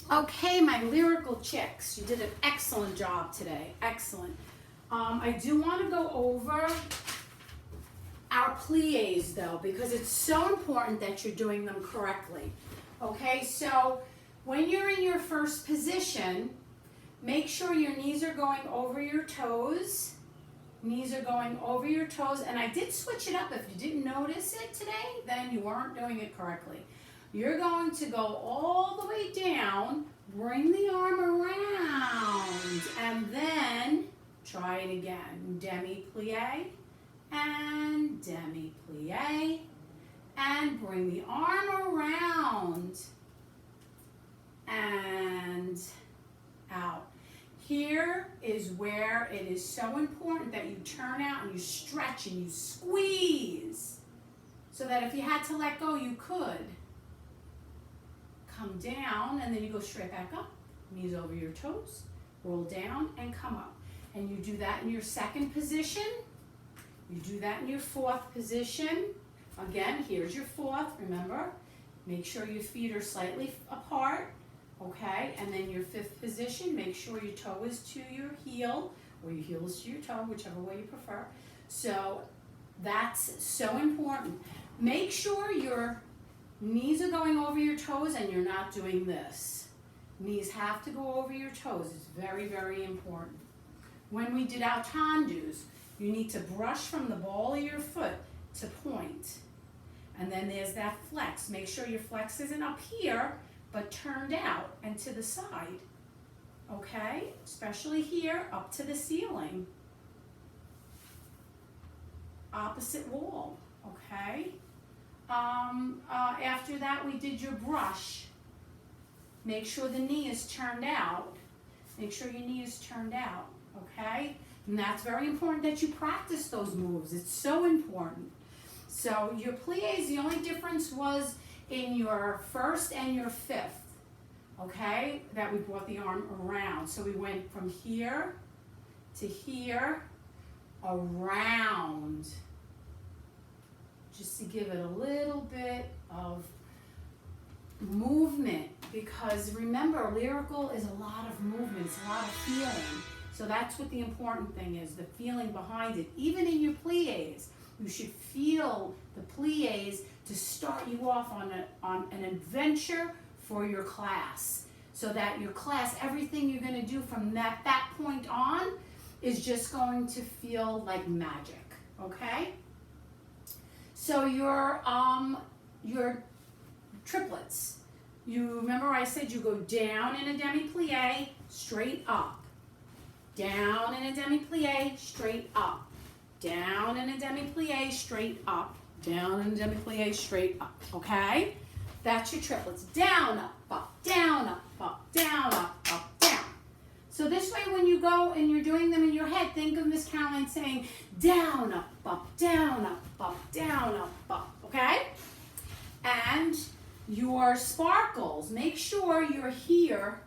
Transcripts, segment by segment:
Okay, my lyrical chicks, you did an excellent job today. Excellent. I do want to go over our plies though, because it's so important that you're doing them correctly. Okay, so when you're in your first position, make sure your knees are going over your toes. Knees are going over your toes, and I did switch it up. If you didn't notice it today, then you weren't doing it correctly. You're going to go all the way down, bring the arm around, and then try it again. Demi-plie, and demi-plie, and bring the arm around, and out. Here is where it is so important that you turn out and you stretch and you squeeze, so that if you had to let go, you could. Come down, and then you go straight back up. Knees over your toes, roll down and come up. And you do that in your second position. You do that in your fourth position. Again, here's your fourth, remember. Make sure your feet are slightly apart, okay? And then your fifth position, make sure your toe is to your heel, or your heel is to your toe, whichever way you prefer. So that's so important. Make sure your knees are going over your toes and you're not doing this. Knees have to go over your toes. It's very, very important. When we did our tendus, you need to brush from the ball of your foot to point. And then there's that flex. Make sure your flex isn't up here, but turned out and to the side. Okay? Especially here, up to the ceiling. Opposite wall. Okay? After that, we did your brush. Make sure the knee is turned out. Make sure your knee is turned out, okay? And that's very important that you practice those moves. It's so important. So your plies, the only difference was in your first and your fifth, okay? That we brought the arm around. So we went from here to here, around, just to give it a little bit of movement, because remember, lyrical is a lot of movement, it's a lot of feeling. So that's what the important thing is, the feeling behind it. Even in your plies, you should feel the plies to start you off on an adventure for your class, so that your class, everything you're going to do from that point on is just going to feel like magic, okay? So your triplets, you remember I said you go down in a demi-plie, straight up. Down in a demi-plie, straight up. Down in a demi-plie, straight up. Down in a demi-plie, straight up. Okay? That's your triplets. Down, up, down, up, down, up, down. So this way when you go and you're doing them in your head, think of Miss Caroline saying down, up, down, up, down, up, okay? And your sparkles, make sure you're here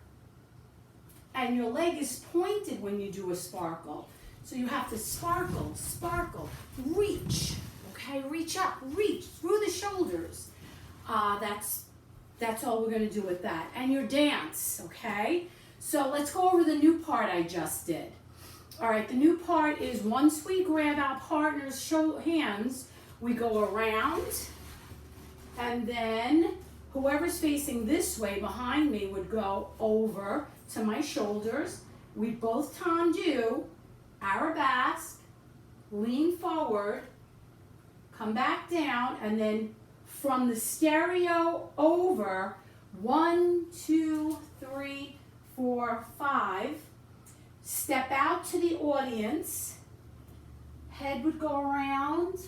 and your leg is pointed when you do a sparkle. So you have to sparkle, sparkle, reach, okay? Reach up, reach through the shoulders. That's all we're gonna do with that. And your dance, okay? So let's go over the new part I just did. All right, the new part is once we grab our partner's hands, we go around, and then whoever's facing this way behind me would go over to my shoulders. We both tendu, arabesque, lean forward, come back down, and then from the stereo over, 1, 2, 3, 4, 5, step out to the audience, head would go around,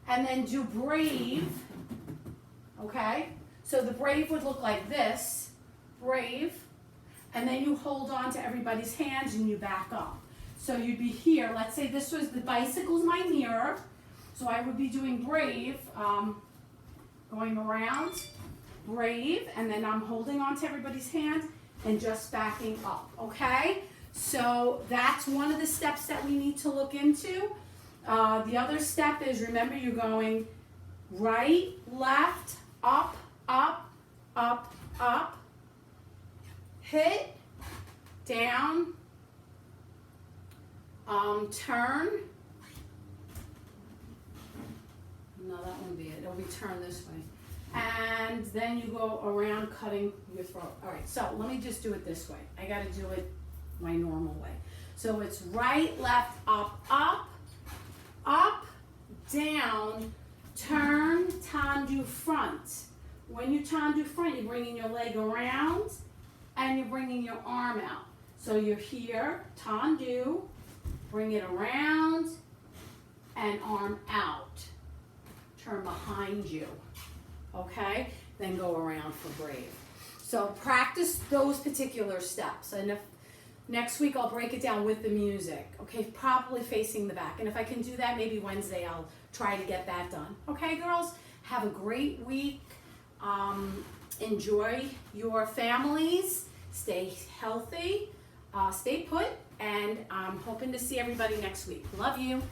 and then do brave, okay? So the brave would look like this, brave, and then you hold on to everybody's hands and you back up. So you'd be here, let's say this was the bicycle's my mirror, so I would be doing brave, going around, brave, and then I'm holding on to everybody's hand and just backing up, okay? So that's one of the steps that we need to look into. The other step is, remember, you're going right, left, up, up, turn. No, that won't be it. It'll be turned this way. And then you go around cutting your throat. All right, so let me just do it this way. I gotta do it my normal way. So it's right, left, up, up, up, down, turn, tendu front. When you tendu front, you're bringing your leg around and you're bringing your arm out. So you're here, tendu, bring it around and arm out. Turn behind you, okay? Then go around for brave. So practice those particular steps. And if next week I'll break it down with the music, okay? Probably facing the back. And if I can do that, maybe Wednesday I'll try to get that done. Okay, girls? Have a great week. Enjoy your families. Stay healthy. Stay put. And I'm hoping to see everybody next week. Love you.